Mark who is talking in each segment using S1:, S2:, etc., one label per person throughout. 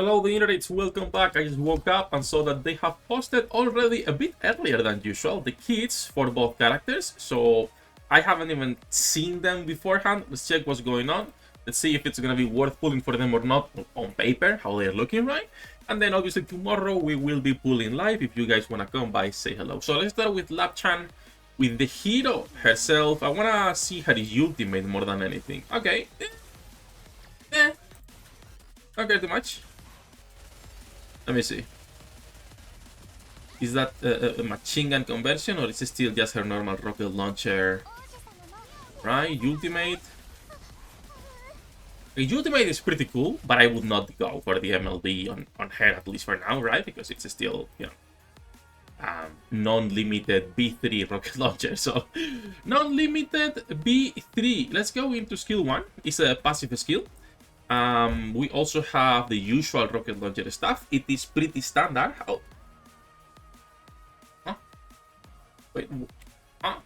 S1: Hello the internet, welcome back. I just woke up and saw that they have posted already a bit earlier than usual the kits for both characters, so I haven't even seen them beforehand. Let's check what's going on. Let's see if it's gonna be worth pulling for them or not on paper, how they're looking, right? And then obviously tomorrow we will be pulling live. If you guys wanna come by, say hello. So let's start with Lapchan, with the hero herself. I wanna see her ultimate more than anything. Okay. Okay, too much. Let me see. Is that a machine gun conversion, or is it still just her normal rocket launcher? Right, ultimate. The ultimate is pretty cool, but I would not go for the MLB on her, at least for now, right? Because it's still, you know, non-limited B3 rocket launcher. So, non-limited B3. Let's go into skill 1. It's a passive skill. We also have the usual rocket launcher stuff. It is pretty standard. Oh. Huh? Wait. Huh?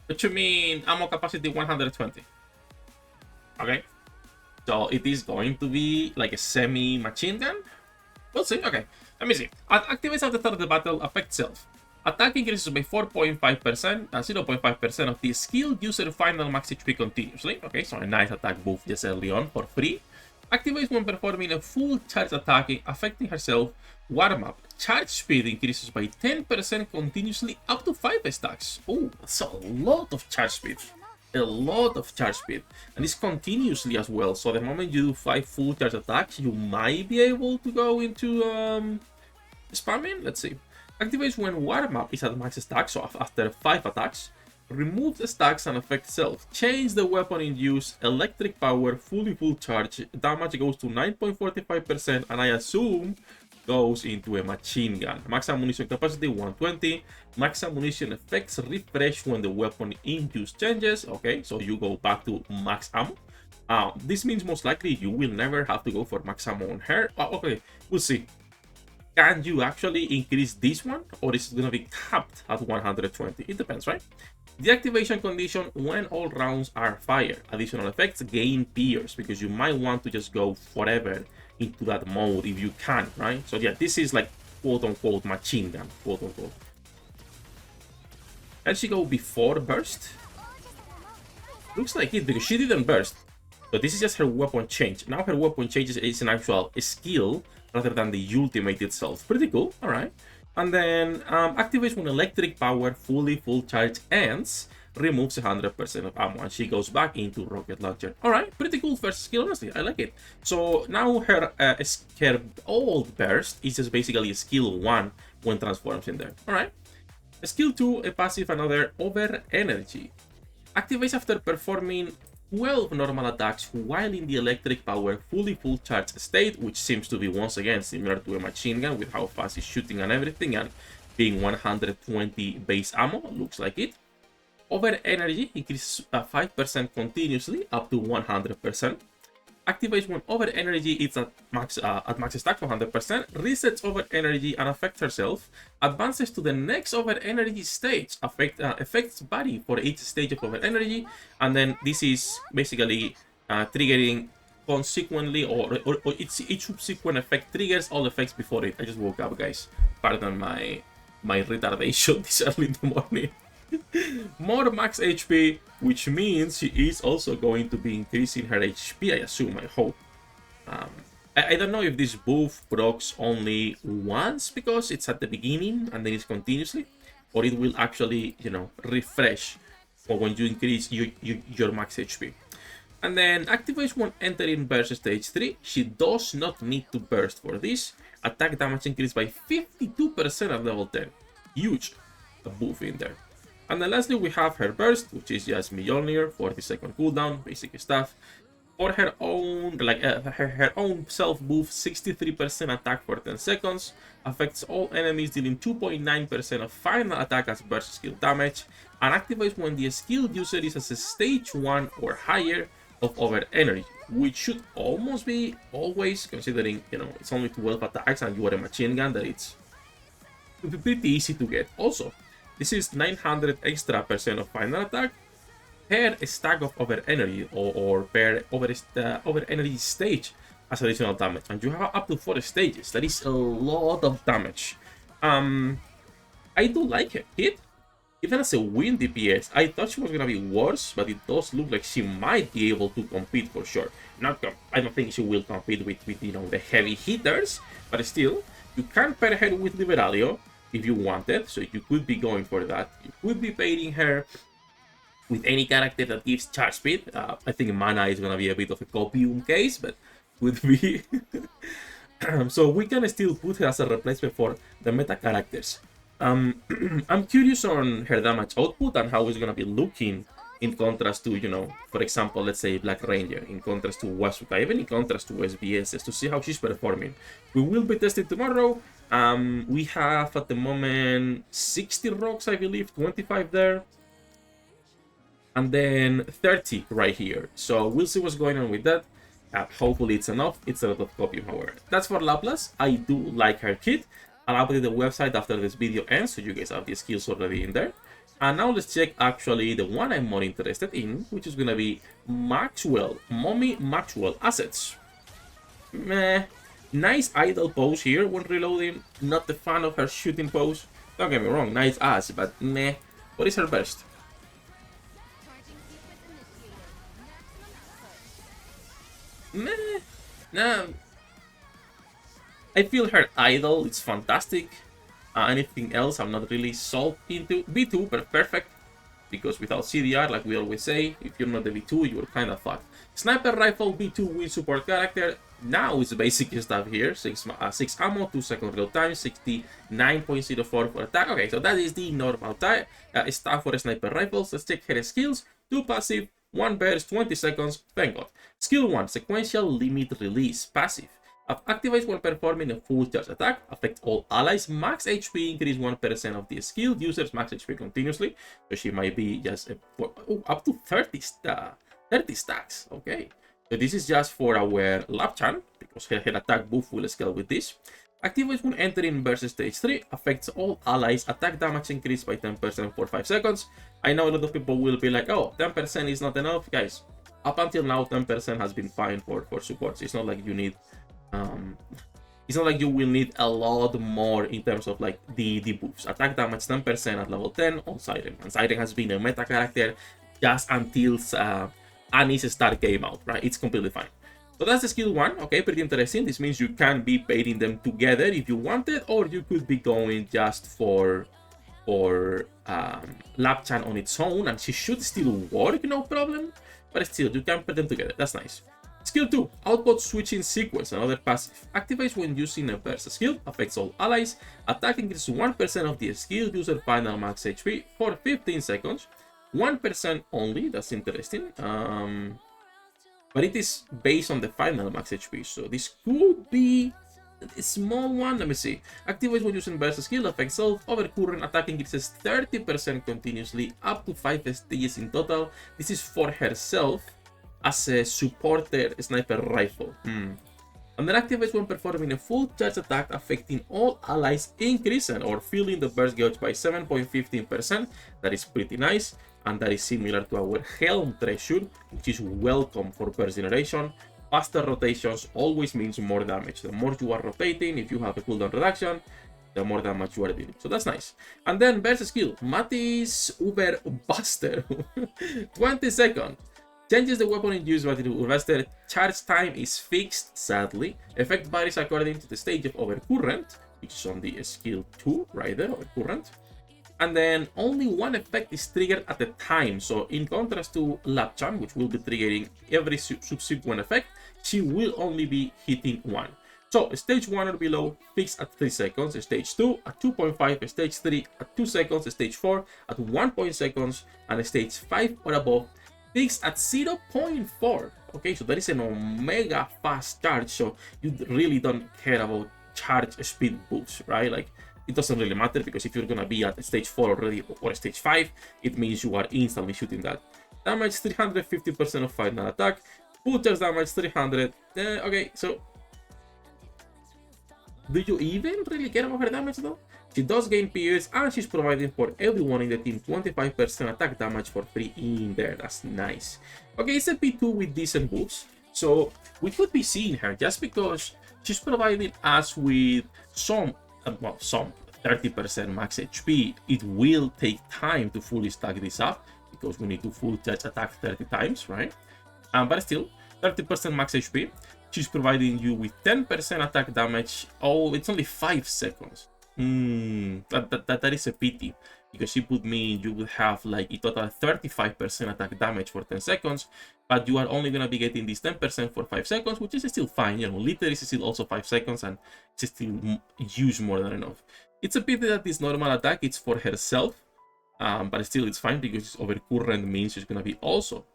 S1: What you mean ammo capacity 120? Okay. So it is going to be like a semi-machine gun? We'll see. Okay. Let me see. Activates at the start of the battle. Affect self. Attack increases by 4.5% and 0.5% of the skill user final max HP continuously. Okay, so a nice attack buff just early on for free. Activates when performing a full charge attack, affecting herself. Warm-up. Charge speed increases by 10% continuously up to 5 stacks. Oh, that's a lot of charge speed. A lot of charge speed. And it's continuously as well. So the moment you do 5 full charge attacks, you might be able to go into spamming. Let's see. Activates when warm-up is at max stack, so after 5 attacks. Remove the stacks and affect self. Change the weapon in use. Electric power, fully full charge. Damage goes to 9.45%, and I assume goes into a machine gun. Max ammunition capacity 120. Max ammunition effects refresh when the weapon in use changes. Okay, so you go back to max ammo. This means most likely you will never have to go for max ammo on her. Okay, we'll see. Can you actually increase this one, or is it going to be capped at 120? It depends, right? Deactivation condition when all rounds are fired. Additional effects gain pierce, because you might want to just go forever into that mode if you can, right? So yeah, this is like quote-unquote machine gun, quote-unquote. Can she go before burst? Looks like it, because she didn't burst. So this is just her weapon change. Now her weapon change is an actual skill rather than the ultimate itself. Pretty cool, alright. And then activates when electric power full charge ends, removes 100% of ammo, and she goes back into rocket launcher. Alright, pretty cool first skill, honestly, I like it. So now her old burst is just basically a skill 1 when transforms in there. Alright. Skill 2, a passive, another over energy. Activates after performing 12 normal attacks while in the electric power full charge state, which seems to be once again similar to a machine gun with how fast it's shooting and everything, and being 120 base ammo, looks like it. Over energy increases 5% continuously up to 100%. Activates when over energy is at max stack 100%, resets over energy and affects herself, advances to the next over energy stage, affects body for each stage of over energy, and then this is basically triggering consequently, or each subsequent effect triggers all effects before it. I just woke up, guys. Pardon my retardation this early in the morning. More max HP, which means she is also going to be increasing her HP, I assume, I hope. I don't know if this buff procs only once because it's at the beginning and then it's continuously, or it will actually, you know, refresh for when you increase your max HP. And then activates when entering burst stage 3. She does not need to burst for this. Attack damage increased by 52% at level 10. Huge buff in there. And then lastly, we have her burst, which is just Mjolnir, 40-second cooldown, basic stuff. For her own, her own self buff, 63% attack for 10 seconds, affects all enemies dealing 2.9% of final attack as burst skill damage, and activates when the skill user is at a stage 1 or higher of over energy, which should almost be always, considering, you know, it's only 12 attacks and you are a machine gun, that it's pretty easy to get. Also, this is 900 extra % of final attack per stack of over energy, or per over energy stage as additional damage. And you have up to 4 stages. That is a lot of damage. I do like her hit. Even as a win DPS, I thought she was gonna be worse, but it does look like she might be able to compete for sure. I don't think she will compete with the heavy hitters, but still, you can pair her with Liberalia if you wanted, so you could be going for that. You could be pairing her with any character that gives charge speed. I think Mana is gonna be a bit of a copium case, but would be. So we can still put her as a replacement for the meta characters. I'm curious on her damage output and how it's gonna be looking in contrast to, for example, let's say Black Ranger, in contrast to Wasuka, even in contrast to SBS, just to see how she's performing. We will be testing tomorrow. We have at the moment 60 rocks, I believe, 25 there, and then 30 right here. So we'll see what's going on with that. Hopefully it's enough. It's a lot of copium, however. That's for Laplace. I do like her kit. I'll update the website after this video ends, so you guys have the skills already in there. And now let's check actually the one I'm more interested in, which is gonna be Maxwell, Mommy Maxwell assets. Meh. Nice idle pose here when reloading. Not the fan of her shooting pose. Don't get me wrong, nice ass, but meh. What is her burst? Meh. Nah. I feel her idle, it's fantastic. Anything else I'm not really sold into. B2, but perfect. Because without CDR, like we always say, if you're not the B2, you're kind of fucked. Sniper rifle, B2 win support character. Now it's basic stuff here. 6 ammo, 2 second reload time, 69.04 for attack. Okay, so that is the normal stuff for sniper rifles. Let's check her skills. 2 passive, 1 burst, 20 seconds, thank god. Skill 1, sequential limit release, passive. Activates when performing a full charge attack, affects all allies, max HP, increase 1% of the skilled user's max HP continuously. So she might be just up to 30 stacks. Okay, so this is just for our Lapchan, because her attack buff will scale with this. Activates when entering versus stage 3, affects all allies, attack damage increased by 10% for 5 seconds. I know a lot of people will be like, oh, 10% is not enough. Guys, up until now, 10% has been fine for supports. It's not like you need it's not like you will need a lot more in terms of like the buffs. Attack damage 10% at level 10 on Siren, and Siren has been a meta character just until Annie's Star came out, right? It's completely fine. So that's the skill 1. Okay, pretty interesting. This means you can be pairing them together if you wanted, or you could be going just for Lapchan on its own, and she should still work, no problem. But still, you can put them together. That's nice. Skill 2, output switching sequence, another passive. Activates when using a burst skill, affects all allies, attack increases 1% of the skill user final max HP for 15 seconds. 1% only, that's interesting. But it is based on the final max HP, so this could be a small one. Let me see. Activates when using burst skill, affects self, overcurrent, attack increases 30% continuously, up to 5 stages in total. This is for herself as a supporter sniper rifle. And then activates when performing a full charge attack, affecting all allies, increasing or filling the burst gauge by 7.15%. That is pretty nice, and that is similar to our Helm Treasure, which is welcome for burst generation. Faster rotations always means more damage. The more you are rotating, if you have a cooldown reduction, the more damage you are dealing. So that's nice. And then burst skill, Matisse Uber Buster. 20 seconds. Changes the weapon in use by the Urvaster. Charge time is fixed, sadly. Effect varies according to the stage of overcurrent, which is on the skill 2 right there, overcurrent. And then only one effect is triggered at a time. So in contrast to Lapchan, which will be triggering every subsequent effect, she will only be hitting one. So stage 1 or below, fixed at 3 seconds, stage 2 at 2.5, stage 3 at 2 seconds, stage 4 at 1 seconds, and stage 5 or above, fixed at 0.4. Okay, so that is an omega fast charge, so you really don't care about charge speed boosts, right? Like, it doesn't really matter, because if you're gonna be at stage 4 already or stage 5, it means you are instantly shooting that. Damage 350% of final attack, full charge damage 300. Okay, so do you even really care about her damage though? She does gain PS, and she's providing for everyone in the team 25% attack damage for free in there. That's nice. Okay, it's a P2 with decent boosts. So we could be seeing her just because she's providing us with some 30% max HP. It will take time to fully stack this up because we need to full judge attack 30 times, right? But still, 30% max HP. She's providing you with 10% attack damage. Oh, it's only 5 seconds. That is a pity, because she would mean you would have like a total 35% attack damage for 10 seconds, but you are only going to be getting this 10% for 5 seconds, which is still fine. You know, liter is still also 5 seconds, and it's still huge, more than enough. It's a pity that this normal attack it's for herself, but still it's fine because overcurrent means she's going to be also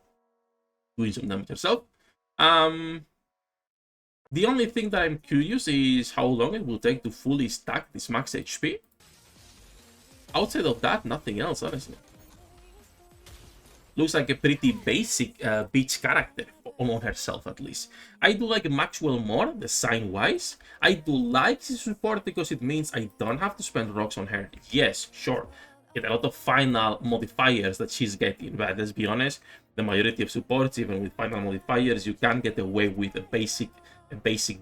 S1: doing some damage herself. The only thing that I'm curious is how long it will take to fully stack this max HP. Outside of that, nothing else, honestly. Looks like a pretty basic beach character on herself, at least. I do like Maxwell more, design-wise. I do like his support because it means I don't have to spend rocks on her. Yes, sure. Get a lot of final modifiers that she's getting, but let's be honest, the majority of supports, even with final modifiers, you can get away with a basic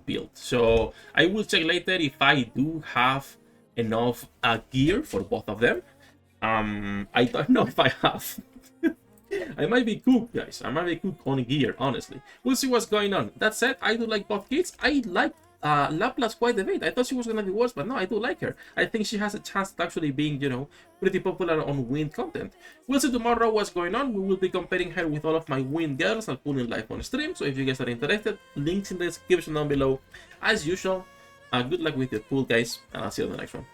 S1: build. So I will check later if I do have enough gear for both of them. I don't know if I have. I might be cooked, guys. I might be cooked on gear, honestly. We'll see what's going on. That said, I do like both kits. I like Laplace quite a bit. I thought she was gonna be worse, but no, I do like her. I think she has a chance of actually being, you know, pretty popular on Wind content. We'll see tomorrow what's going on. We will be comparing her with all of my Wind girls and pulling live on stream. So if you guys are interested, links in the description down below. As usual, good luck with your pool, guys, and I'll see you on the next one.